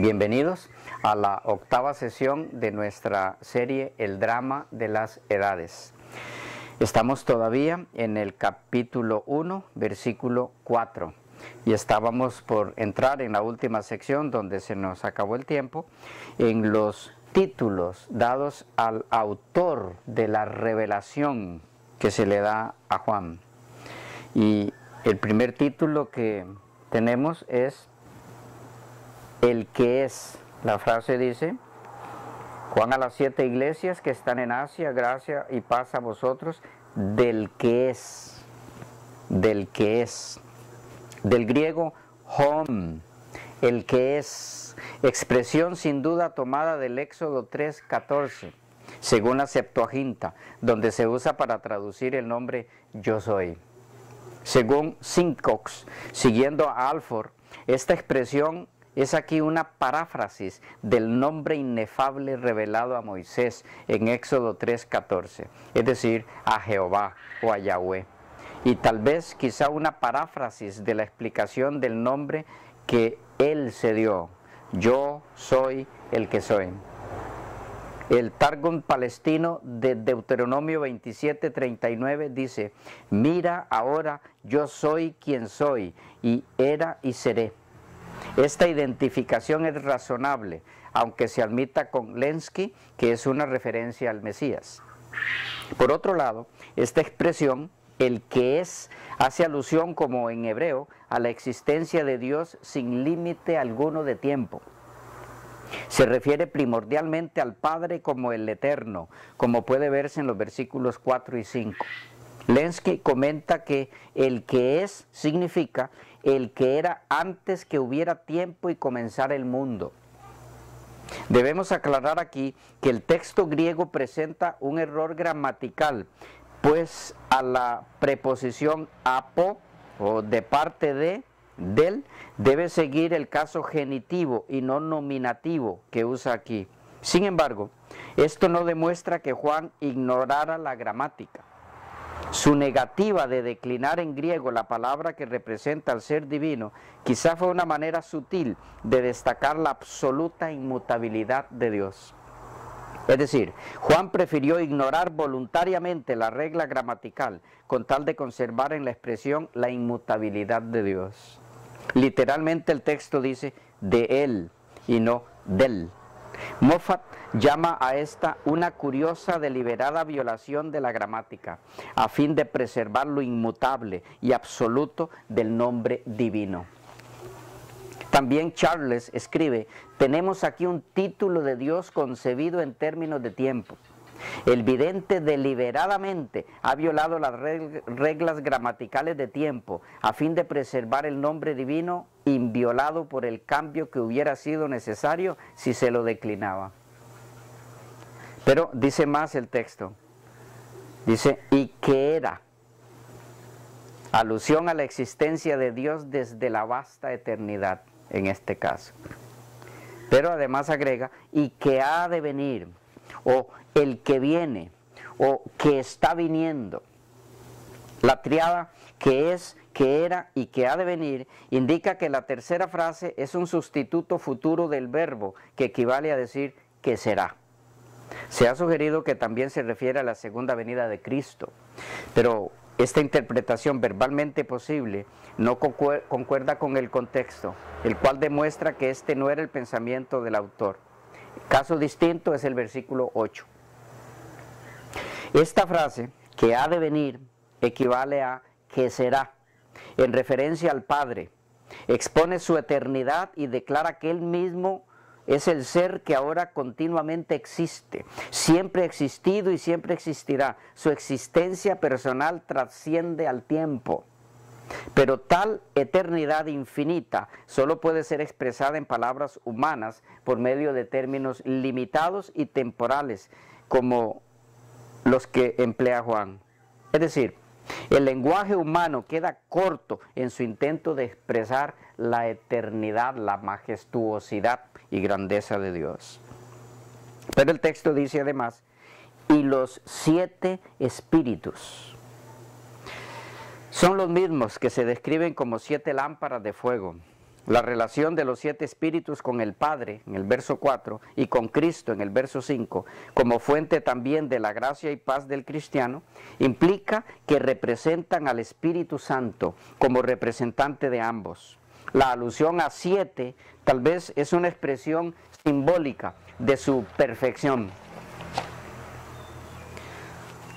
Bienvenidos a la octava sesión de nuestra serie El drama de las edades. Estamos todavía en el capítulo 1, versículo 4 y estábamos por entrar en la última sección donde se nos acabó el tiempo, en los títulos dados al autor de la revelación que se le da a Juan. Y el primer título que tenemos es el que es. La frase dice: Juan a las 7 iglesias que están en Asia, gracia y paz a vosotros, del que es, del que es, del griego hom, el que es, expresión sin duda tomada del Éxodo 3:14, según la Septuaginta, donde se usa para traducir el nombre yo soy. Según Sincox, siguiendo a Alford, esta expresión es aquí una paráfrasis del nombre inefable revelado a Moisés en Éxodo 3:14, es decir, a Jehová o a Yahweh. Y tal vez quizá una paráfrasis de la explicación del nombre que él se dio: yo soy el que soy. El Targum palestino de Deuteronomio 27:39 dice: mira ahora, yo soy quien soy, y era y seré. Esta identificación es razonable, aunque se admita con Lenski que es una referencia al Mesías. Por otro lado, esta expresión, el que es, hace alusión, como en hebreo, a la existencia de Dios sin límite alguno de tiempo. Se refiere primordialmente al Padre como el Eterno, como puede verse en los versículos 4 y 5. Lenski comenta que el que es significa el que era antes que hubiera tiempo y comenzara el mundo. Debemos aclarar aquí que el texto griego presenta un error gramatical, pues a la preposición apo, o de parte de, del, debe seguir el caso genitivo y no nominativo que usa aquí. Sin embargo, esto no demuestra que Juan ignorara la gramática. Su negativa de declinar en griego la palabra que representa al ser divino quizá fue una manera sutil de destacar la absoluta inmutabilidad de Dios. Es decir, Juan prefirió ignorar voluntariamente la regla gramatical con tal de conservar en la expresión la inmutabilidad de Dios. Literalmente el texto dice de él y no del. Moffat llama a esta una curiosa deliberada violación de la gramática, a fin de preservar lo inmutable y absoluto del nombre divino. También Charles escribe: tenemos aquí un título de Dios concebido en términos de tiempo. El vidente deliberadamente ha violado las reglas gramaticales de tiempo a fin de preservar el nombre divino inviolado por el cambio que hubiera sido necesario si se lo declinaba. Pero dice más el texto, dice y que era, alusión a la existencia de Dios desde la vasta eternidad en este caso. Pero además agrega y que ha de venir, o el que viene, o que está viniendo. La triada que es, que era y que ha de venir indica que la tercera frase es un sustituto futuro del verbo que equivale a decir que será. Se ha sugerido que también se refiere a la segunda venida de Cristo, pero esta interpretación verbalmente posible no concuerda con el contexto, el cual demuestra que este no era el pensamiento del autor. Caso distinto es el versículo 8. Esta frase, que ha de venir, equivale a que será, en referencia al Padre. Expone su eternidad y declara que Él mismo es el ser que ahora continuamente existe, siempre ha existido y siempre existirá. Su existencia personal trasciende al tiempo. Pero tal eternidad infinita solo puede ser expresada en palabras humanas por medio de términos limitados y temporales, como los que emplea Juan. Es decir, el lenguaje humano queda corto en su intento de expresar la eternidad, la majestuosidad y grandeza de Dios. Pero el texto dice además, y los 7 espíritus. Son los mismos que se describen como 7 lámparas de fuego. la relación de los 7 espíritus con el Padre, en el verso 4, y con Cristo, en el verso 5, como fuente también de la gracia y paz del cristiano, implica que representan al Espíritu Santo como representante de ambos. La alusión a 7 tal vez es una expresión simbólica de su perfección,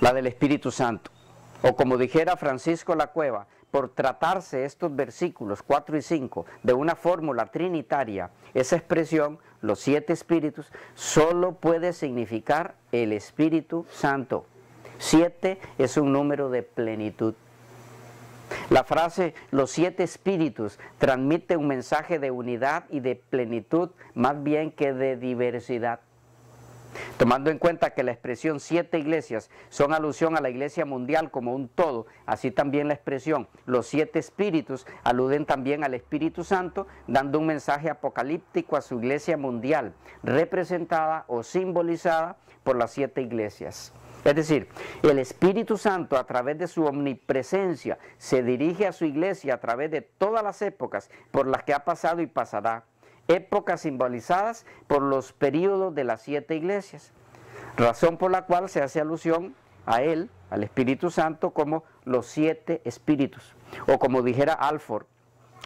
la del Espíritu Santo. O como dijera Francisco La Cueva, por tratarse estos versículos 4 y 5 de una fórmula trinitaria, esa expresión, los 7 espíritus, solo puede significar el Espíritu Santo. 7 es un número de plenitud. La frase los 7 espíritus transmite un mensaje de unidad y de plenitud más bien que de diversidad. Tomando en cuenta que la expresión 7 iglesias son alusión a la iglesia mundial como un todo, así también la expresión los 7 espíritus aluden también al Espíritu Santo, dando un mensaje apocalíptico a su iglesia mundial, representada o simbolizada por las 7 iglesias. Es decir, el Espíritu Santo a través de su omnipresencia se dirige a su iglesia a través de todas las épocas por las que ha pasado y pasará. Épocas simbolizadas por los períodos de las 7 iglesias, razón por la cual se hace alusión a él, al Espíritu Santo, como los 7 espíritus, o como dijera Alford,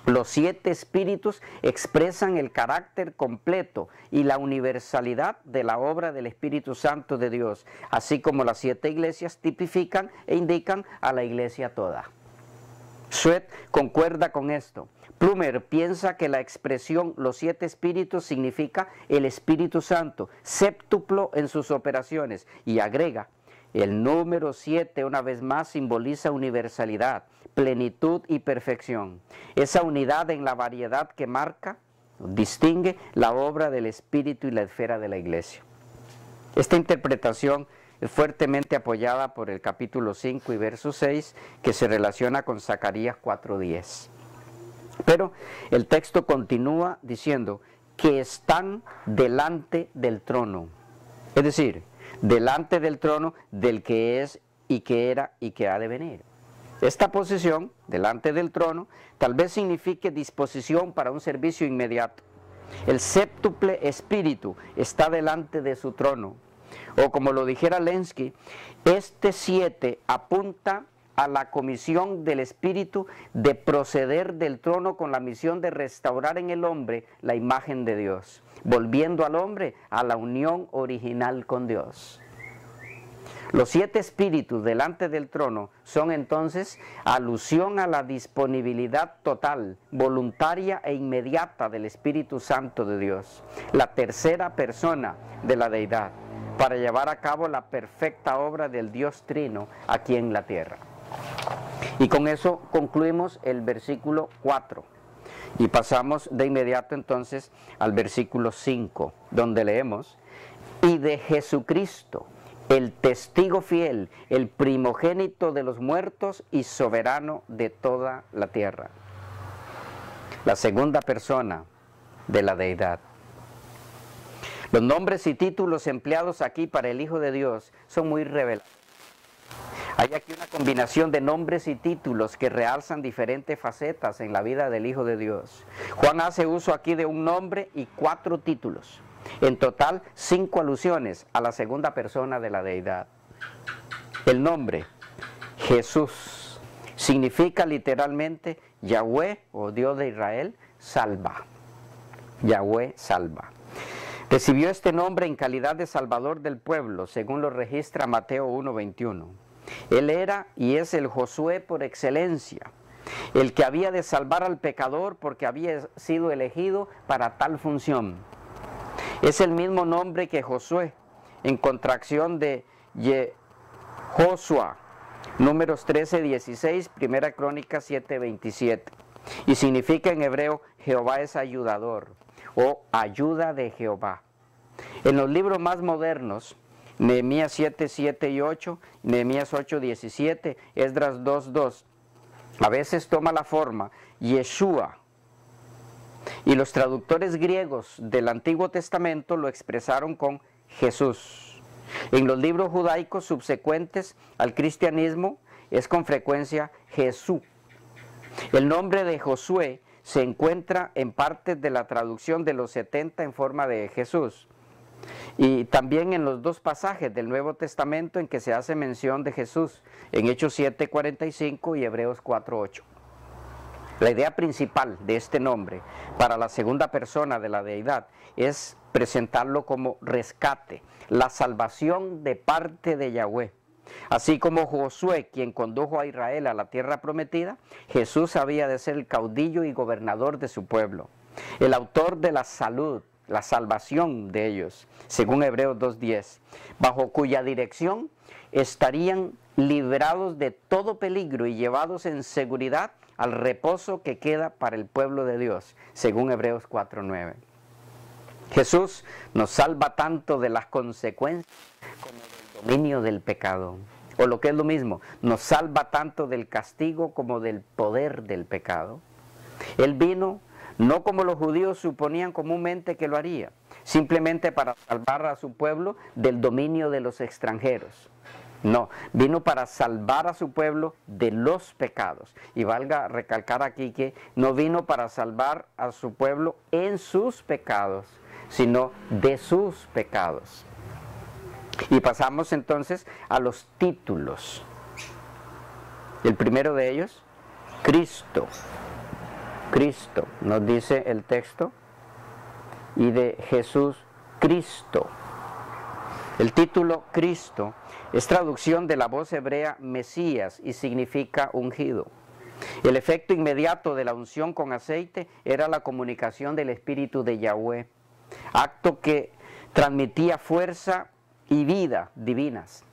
los 7 espíritus expresan el carácter completo y la universalidad de la obra del Espíritu Santo de Dios, así como las 7 iglesias tipifican e indican a la iglesia toda. Sweet concuerda con esto. Plumer piensa que la expresión los 7 espíritus significa el Espíritu Santo, séptuplo en sus operaciones, y agrega, el número 7 una vez más simboliza universalidad, plenitud y perfección. Esa unidad en la variedad que marca, distingue la obra del Espíritu y la esfera de la iglesia. Esta interpretación es fuertemente apoyada por el capítulo 5 y verso 6, que se relaciona con Zacarías 4:10. Pero el texto continúa diciendo que están delante del trono. Es decir, delante del trono del que es y que era y que ha de venir. Esta posición, delante del trono, tal vez signifique disposición para un servicio inmediato. El séptuple espíritu está delante de su trono. O como lo dijera Lenski, este 7 apunta a la comisión del Espíritu de proceder del trono con la misión de restaurar en el hombre la imagen de Dios, volviendo al hombre a la unión original con Dios. Los 7 espíritus delante del trono son entonces alusión a la disponibilidad total, voluntaria e inmediata del Espíritu Santo de Dios, la tercera persona de la deidad, para llevar a cabo la perfecta obra del Dios Trino aquí en la tierra. Y con eso concluimos el versículo 4 y pasamos de inmediato entonces al versículo 5, donde leemos: y de Jesucristo, el testigo fiel, el primogénito de los muertos y soberano de toda la tierra. La segunda persona de la deidad. Los nombres y títulos empleados aquí para el Hijo de Dios son muy reveladores. Hay aquí una combinación de nombres y títulos que realzan diferentes facetas en la vida del Hijo de Dios. Juan hace uso aquí de un nombre y 4 títulos. En total, 5 alusiones a la segunda persona de la deidad. El nombre, Jesús, significa literalmente Yahweh, o Dios de Israel, salva. Yahweh salva. Recibió este nombre en calidad de Salvador del pueblo, según lo registra Mateo 1:21. Él era y es el Josué por excelencia, el que había de salvar al pecador porque había sido elegido para tal función. Es el mismo nombre que Josué, en contracción de Joshua, Números 13:16, Primera Crónica 7:27, y significa en hebreo Jehová es ayudador, o ayuda de Jehová. En los libros más modernos, Nehemías 7:7 y 8, Nehemías 8:17, Esdras 2:2, a veces toma la forma Yeshua, y los traductores griegos del Antiguo Testamento lo expresaron con Jesús. En los libros judaicos subsecuentes al cristianismo es con frecuencia Jesús. El nombre de Josué se encuentra en partes de la traducción de los 70 en forma de Jesús. Y también en los dos pasajes del Nuevo Testamento en que se hace mención de Jesús, en Hechos 7:45 y Hebreos 4:8. La idea principal de este nombre para la segunda persona de la deidad es presentarlo como rescate, la salvación de parte de Yahweh. Así como Josué, quien condujo a Israel a la tierra prometida, Jesús había de ser el caudillo y gobernador de su pueblo, el autor de la salud, la salvación de ellos, según Hebreos 2:10, bajo cuya dirección estarían librados de todo peligro y llevados en seguridad al reposo que queda para el pueblo de Dios, según Hebreos 4:9. Jesús nos salva tanto de las consecuencias como del dominio del pecado, o lo que es lo mismo, nos salva tanto del castigo como del poder del pecado. Él vino no como los judíos suponían comúnmente que lo haría, simplemente para salvar a su pueblo del dominio de los extranjeros. No, vino para salvar a su pueblo de los pecados. Y valga recalcar aquí que no vino para salvar a su pueblo en sus pecados, sino de sus pecados. Y pasamos entonces a los títulos. El primero de ellos, Cristo. Cristo, nos dice el texto, y de Jesús, Cristo. El título Cristo es traducción de la voz hebrea Mesías y significa ungido. El efecto inmediato de la unción con aceite era la comunicación del Espíritu de Yahweh, acto que transmitía fuerza y vida divinas,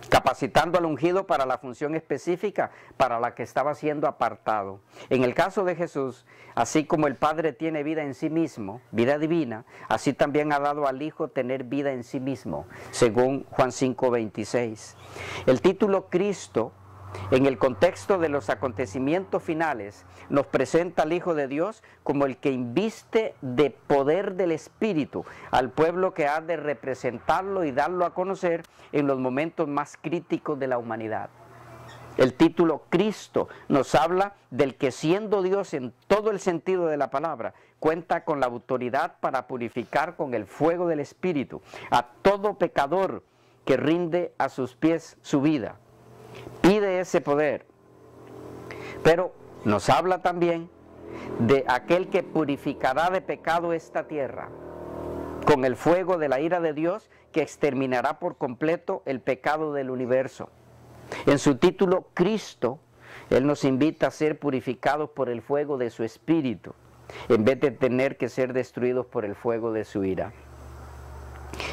capacitando al ungido para la función específica para la que estaba siendo apartado. En el caso de Jesús, así como el Padre tiene vida en sí mismo, vida divina, así también ha dado al Hijo tener vida en sí mismo, según Juan 5:26. El título Cristo, en el contexto de los acontecimientos finales, nos presenta al Hijo de Dios como el que inviste de poder del Espíritu al pueblo que ha de representarlo y darlo a conocer en los momentos más críticos de la humanidad. El título Cristo nos habla del que, siendo Dios en todo el sentido de la palabra, cuenta con la autoridad para purificar con el fuego del Espíritu a todo pecador que rinde a sus pies su vida. Pide ese poder, pero nos habla también de aquel que purificará de pecado esta tierra con el fuego de la ira de Dios, que exterminará por completo el pecado del universo. En su título Cristo, Él nos invita a ser purificados por el fuego de su Espíritu, en vez de tener que ser destruidos por el fuego de su ira.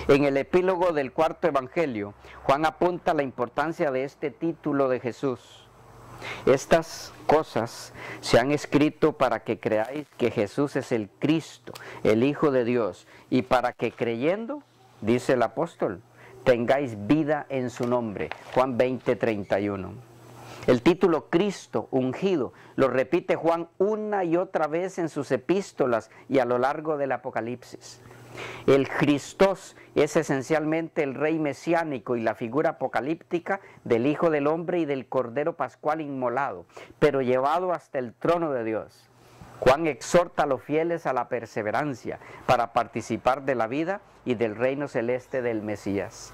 En el epílogo del cuarto evangelio, Juan apunta la importancia de este título de Jesús. Estas cosas se han escrito para que creáis que Jesús es el Cristo, el Hijo de Dios, y para que creyendo, dice el apóstol, tengáis vida en su nombre. Juan 20:31. El título Cristo, ungido, lo repite Juan una y otra vez en sus epístolas y a lo largo del Apocalipsis. El Christos es esencialmente el rey mesiánico y la figura apocalíptica del Hijo del Hombre y del Cordero Pascual inmolado, pero llevado hasta el trono de Dios. Juan exhorta a los fieles a la perseverancia para participar de la vida y del reino celeste del Mesías.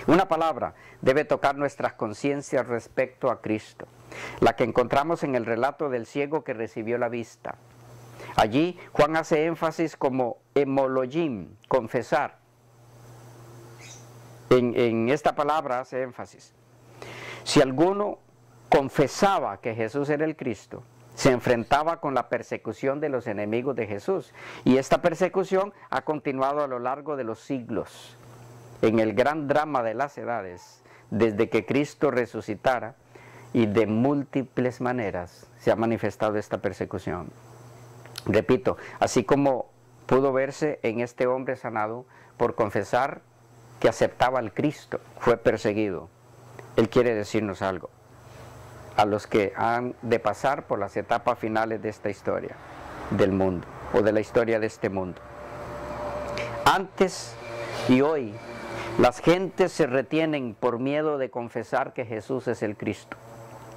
Una palabra debe tocar nuestras conciencias respecto a Cristo, la que encontramos en el relato del ciego que recibió la vista. Allí Juan hace énfasis como hemologim, confesar. En esta palabra hace énfasis. Si alguno confesaba que Jesús era el Cristo, se enfrentaba con la persecución de los enemigos de Jesús. Y esta persecución ha continuado a lo largo de los siglos. En el gran drama de las edades, desde que Cristo resucitara, y de múltiples maneras se ha manifestado esta persecución. Repito, así como pudo verse en este hombre sanado por confesar que aceptaba al Cristo, fue perseguido. Él quiere decirnos algo a los que han de pasar por las etapas finales de esta historia del mundo, o de la historia de este mundo. Antes y hoy, las gentes se retienen por miedo de confesar que Jesús es el Cristo.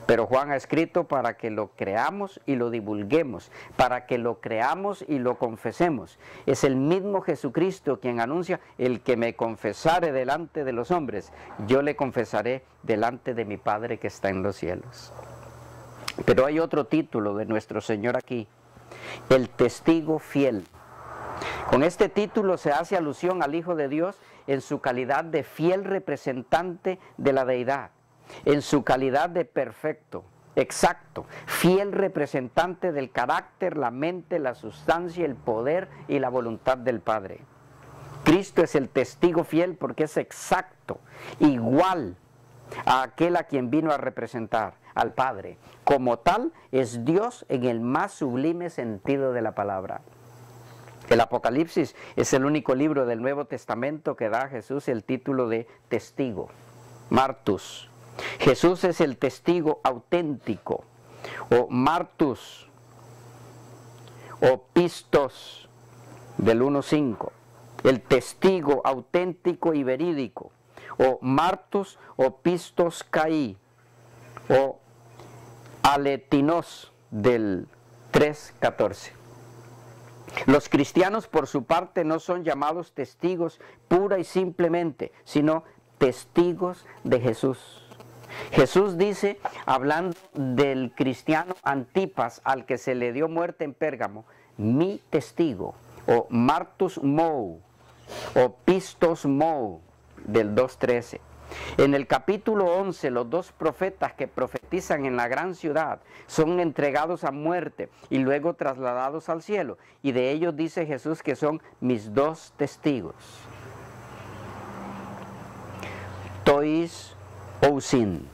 Pero Juan ha escrito para que lo creamos y lo divulguemos, para que lo creamos y lo confesemos. Es el mismo Jesucristo quien anuncia: el que me confesare delante de los hombres, yo le confesaré delante de mi Padre que está en los cielos. Pero hay otro título de nuestro Señor aquí: el testigo fiel. Con este título se hace alusión al Hijo de Dios en su calidad de fiel representante de la deidad, en su calidad de perfecto, exacto, fiel representante del carácter, la mente, la sustancia, el poder y la voluntad del Padre. Cristo es el testigo fiel porque es exacto, igual a aquel a quien vino a representar, al Padre. Como tal, es Dios en el más sublime sentido de la palabra. El Apocalipsis es el único libro del Nuevo Testamento que da a Jesús el título de testigo, martus. Jesús es el testigo auténtico, o martus, o pistos, del 1:5. El testigo auténtico y verídico, o martus, o pistos kai, o aletinos, del 3:14. Los cristianos, por su parte, no son llamados testigos pura y simplemente, sino testigos de Jesús. Jesús dice, hablando del cristiano Antipas, al que se le dio muerte en Pérgamo: mi testigo, o martus mou, o pistos mou, del 2:13. En el capítulo 11, los dos profetas que profetizan en la gran ciudad son entregados a muerte y luego trasladados al cielo. Y de ellos dice Jesús que son mis dos testigos. Tois ousin,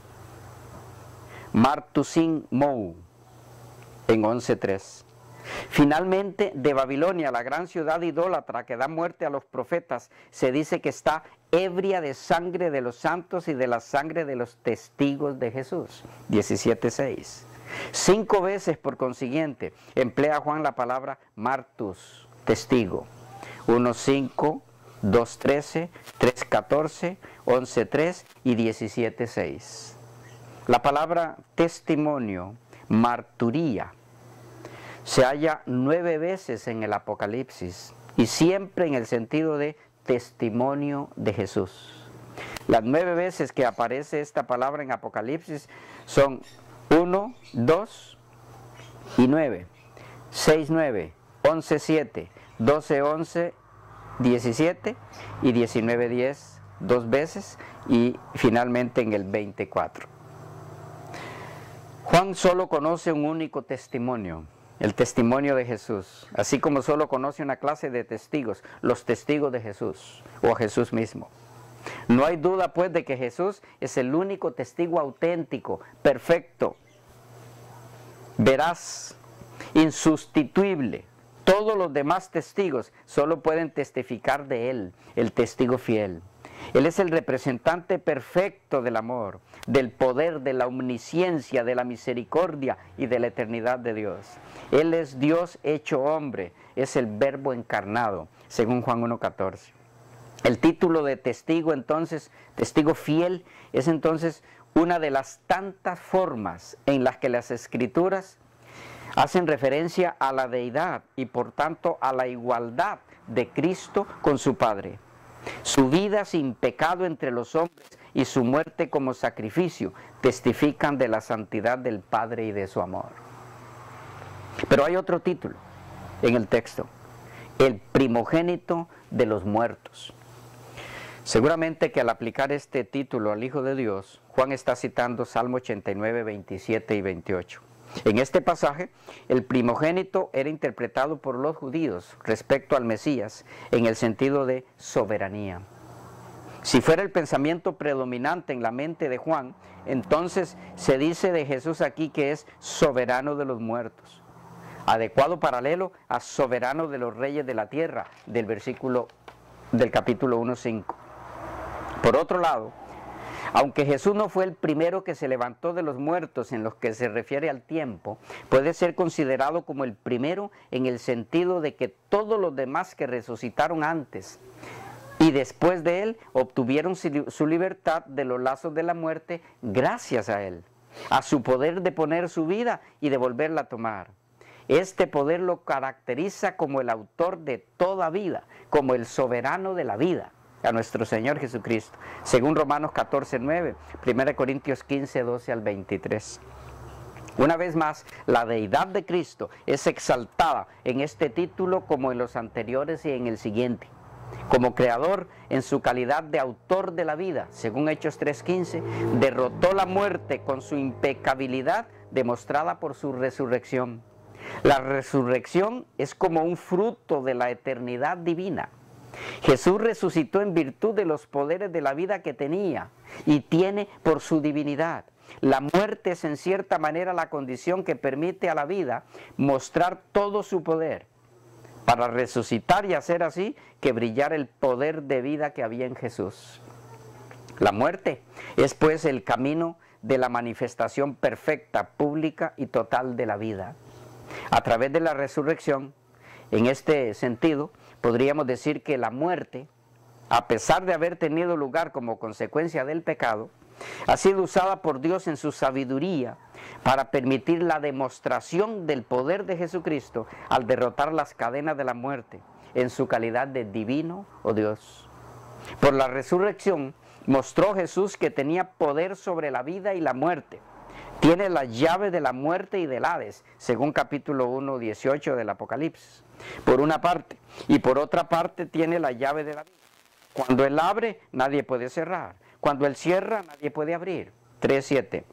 martusin mou, en 11:3. Finalmente, de Babilonia, la gran ciudad idólatra que da muerte a los profetas, se dice que está ebria de sangre de los santos y de la sangre de los testigos de Jesús. 17:6. 5 veces, por consiguiente, emplea Juan la palabra martus, testigo. 1:5, 2:13, 3:14, 11:3 y 17:6. La palabra testimonio, marturía, se halla 9 veces en el Apocalipsis y siempre en el sentido de testimonio de Jesús. Las 9 veces que aparece esta palabra en Apocalipsis son 1, 2 y 9, 6, 9, 11, 7, 12, 11, 17 y 19, 10, 2 veces, y finalmente en el 24. Juan solo conoce un único testimonio: el testimonio de Jesús, así como solo conoce una clase de testigos, los testigos de Jesús, o a Jesús mismo. No hay duda, pues, de que Jesús es el único testigo auténtico, perfecto, veraz, insustituible. Todos los demás testigos solo pueden testificar de Él, el testigo fiel. Él es el representante perfecto del amor, del poder, de la omnisciencia, de la misericordia y de la eternidad de Dios. Él es Dios hecho hombre, es el Verbo encarnado, según Juan 1:14. El título de testigo, entonces, testigo fiel, es entonces una de las tantas formas en las que las Escrituras hacen referencia a la deidad y por tanto a la igualdad de Cristo con su Padre. Su vida sin pecado entre los hombres y su muerte como sacrificio testifican de la santidad del Padre y de su amor. Pero hay otro título en el texto: el primogénito de los muertos. Seguramente que al aplicar este título al Hijo de Dios, Juan está citando Salmo 89, 27 y 28. En este pasaje, el primogénito era interpretado por los judíos respecto al Mesías en el sentido de soberanía. Si fuera el pensamiento predominante en la mente de Juan, entonces se dice de Jesús aquí que es soberano de los muertos. Adecuado paralelo a soberano de los reyes de la tierra, del capítulo 1:5. Por otro lado, aunque Jesús no fue el primero que se levantó de los muertos en lo que se refiere al tiempo, puede ser considerado como el primero en el sentido de que todos los demás que resucitaron antes y después de él obtuvieron su libertad de los lazos de la muerte gracias a él. a su poder de poner su vida y de volverla a tomar. Este poder lo caracteriza como el autor de toda vida, como el soberano de la vida, a nuestro Señor Jesucristo, según Romanos 14:9, 1 Corintios 15:12 al 23. Una vez más, la deidad de Cristo es exaltada en este título como en los anteriores y en el siguiente. Como creador, en su calidad de autor de la vida, según Hechos 3:15, derrotó la muerte con su impecabilidad demostrada por su resurrección. La resurrección es como un fruto de la eternidad divina. Jesús resucitó en virtud de los poderes de la vida que tenía y tiene por su divinidad. La muerte es en cierta manera la condición que permite a la vida mostrar todo su poder, para resucitar y hacer así que brillara el poder de vida que había en Jesús. La muerte es pues el camino de la manifestación perfecta, pública y total de la vida. A través de la resurrección, en este sentido, podríamos decir que la muerte, a pesar de haber tenido lugar como consecuencia del pecado, ha sido usada por Dios en su sabiduría para permitir la demostración del poder de Jesucristo al derrotar las cadenas de la muerte en su calidad de divino o Dios. Por la resurrección mostró Jesús que tenía poder sobre la vida y la muerte. Tiene la llave de la muerte y del Hades, según capítulo 1, 18 del Apocalipsis, por una parte, y por otra parte tiene la llave de la vida. Cuando Él abre, nadie puede cerrar. Cuando Él cierra, nadie puede abrir. 3:7.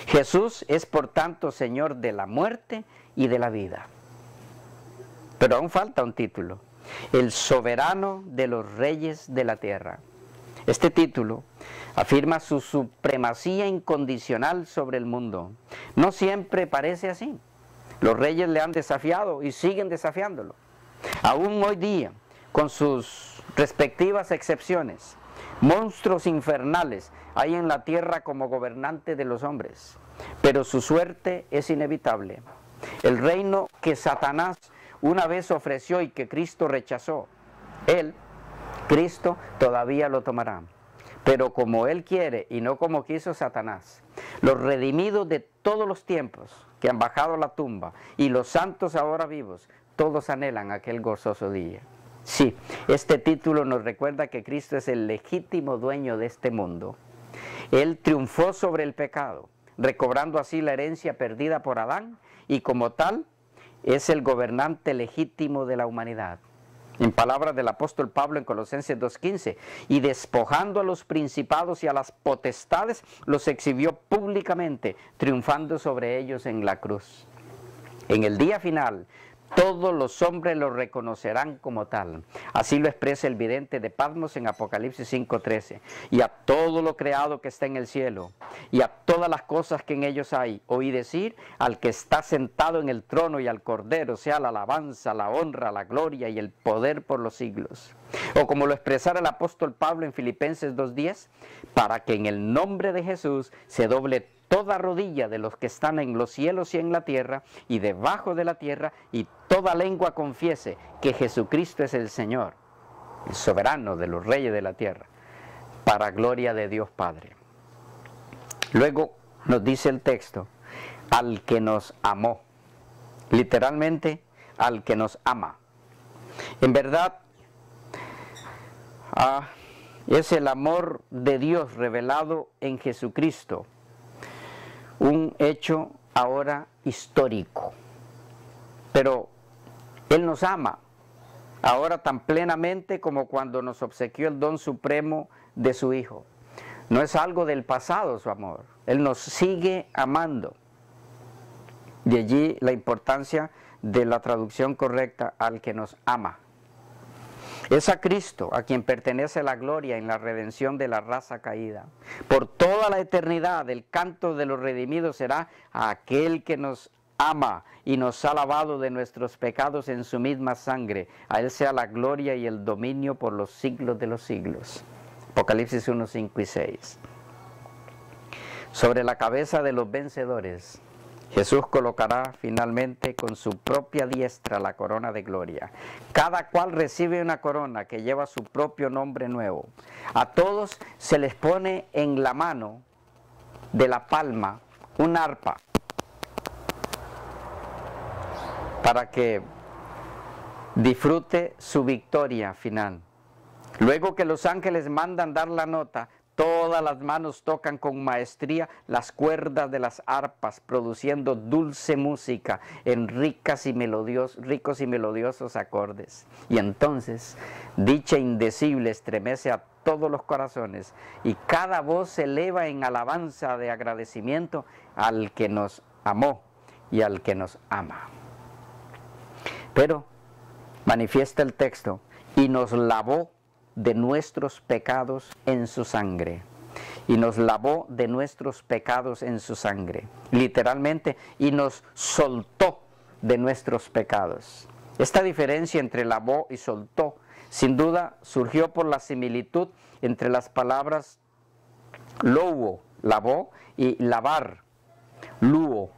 Jesús es por tanto Señor de la muerte y de la vida. Pero aún falta un título: el soberano de los reyes de la tierra. Este título afirma su supremacía incondicional sobre el mundo. No siempre parece así. Los reyes le han desafiado y siguen desafiándolo. Aún hoy día, con sus respectivas excepciones, monstruos infernales hay en la tierra como gobernante de los hombres, pero su suerte es inevitable. El reino que Satanás una vez ofreció y que Cristo rechazó, Él, Cristo, todavía lo tomará, pero como Él quiere y no como quiso Satanás. Los redimidos de todos los tiempos que han bajado a la tumba y los santos ahora vivos, todos anhelan aquel gozoso día. Sí, este título nos recuerda que Cristo es el legítimo dueño de este mundo. Él triunfó sobre el pecado, recobrando así la herencia perdida por Adán, y como tal, es el gobernante legítimo de la humanidad. En palabras del apóstol Pablo en Colosenses 2:15, y despojando a los principados y a las potestades, los exhibió públicamente, triunfando sobre ellos en la cruz. En el día final, todos los hombres lo reconocerán como tal. Así lo expresa el vidente de Patmos en Apocalipsis 5:13. Y a todo lo creado que está en el cielo, y a todas las cosas que en ellos hay, oí decir, al que está sentado en el trono y al Cordero, sea la alabanza, la honra, la gloria y el poder por los siglos. O como lo expresara el apóstol Pablo en Filipenses 2:10, para que en el nombre de Jesús se doble toda rodilla de los que están en los cielos y en la tierra y debajo de la tierra, y toda lengua confiese que Jesucristo es el Señor, el soberano de los reyes de la tierra, para gloria de Dios Padre. Luego nos dice el texto, al que nos amó, literalmente al que nos ama. En verdad, es el amor de Dios revelado en Jesucristo, un hecho ahora histórico, pero Él nos ama ahora tan plenamente como cuando nos obsequió el don supremo de su Hijo. No es algo del pasado su amor, Él nos sigue amando. De allí la importancia de la traducción correcta, al que nos ama. Es a Cristo a quien pertenece la gloria en la redención de la raza caída. Por toda la eternidad el canto de los redimidos será a aquel que nos ama y nos ha lavado de nuestros pecados en su misma sangre. A Él sea la gloria y el dominio por los siglos de los siglos. Apocalipsis 1, 5 y 6. Sobre la cabeza de los vencedores, Jesús colocará finalmente con su propia diestra la corona de gloria. Cada cual recibe una corona que lleva su propio nombre nuevo. A todos se les pone en la mano de la palma un arpa para que disfrute su victoria final. Luego que los ángeles mandan dar la nota, todas las manos tocan con maestría las cuerdas de las arpas, produciendo dulce música en ricos y melodiosos acordes. Y entonces, dicha indecible estremece a todos los corazones, y cada voz se eleva en alabanza de agradecimiento al que nos amó y al que nos ama. Pero manifiesta el texto, y nos lavó de nuestros pecados en su sangre. Y nos lavó de nuestros pecados en su sangre. Literalmente, y nos soltó de nuestros pecados. Esta diferencia entre lavó y soltó, sin duda, surgió por la similitud entre las palabras louo, lavó, y lavar, luo,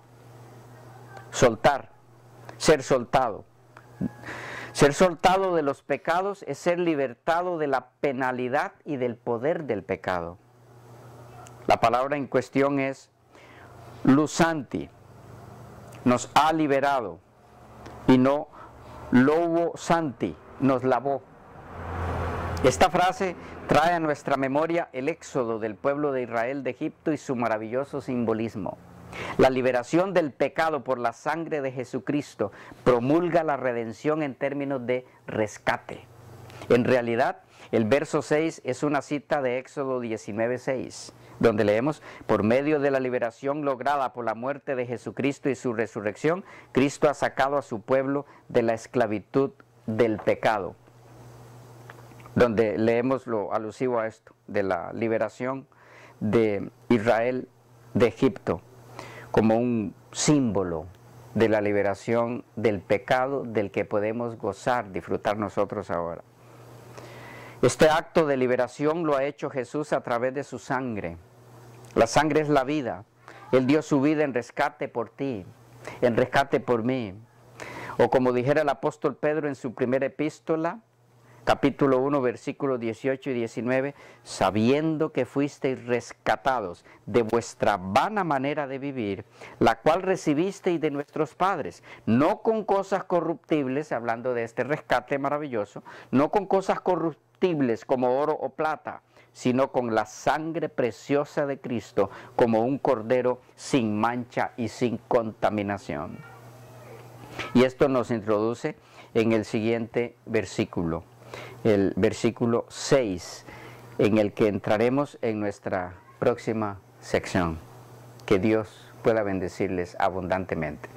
soltar, ser soltado. Ser soltado de los pecados es ser libertado de la penalidad y del poder del pecado. La palabra en cuestión es lusanti, nos ha liberado, y no louo santi, nos lavó. Esta frase trae a nuestra memoria el éxodo del pueblo de Israel de Egipto y su maravilloso simbolismo. La liberación del pecado por la sangre de Jesucristo promulga la redención en términos de rescate. En realidad, el verso 6 es una cita de Éxodo 19:6, donde leemos: por medio de la liberación lograda por la muerte de Jesucristo y su resurrección, Cristo ha sacado a su pueblo de la esclavitud del pecado. Donde leemos lo alusivo a esto, de la liberación de Israel de Egipto, como un símbolo de la liberación del pecado del que podemos gozar, disfrutar nosotros ahora. Este acto de liberación lo ha hecho Jesús a través de su sangre. La sangre es la vida. Él dio su vida en rescate por ti, en rescate por mí. O como dijera el apóstol Pedro en su primera epístola, capítulo 1, versículos 18 y 19, sabiendo que fuisteis rescatados de vuestra vana manera de vivir, la cual recibisteis de nuestros padres, no con cosas corruptibles, hablando de este rescate maravilloso, no con cosas corruptibles como oro o plata, sino con la sangre preciosa de Cristo, como un cordero sin mancha y sin contaminación. Y esto nos introduce en el siguiente versículo, el versículo 6, en el que entraremos en nuestra próxima sección. Que Dios pueda bendecirles abundantemente.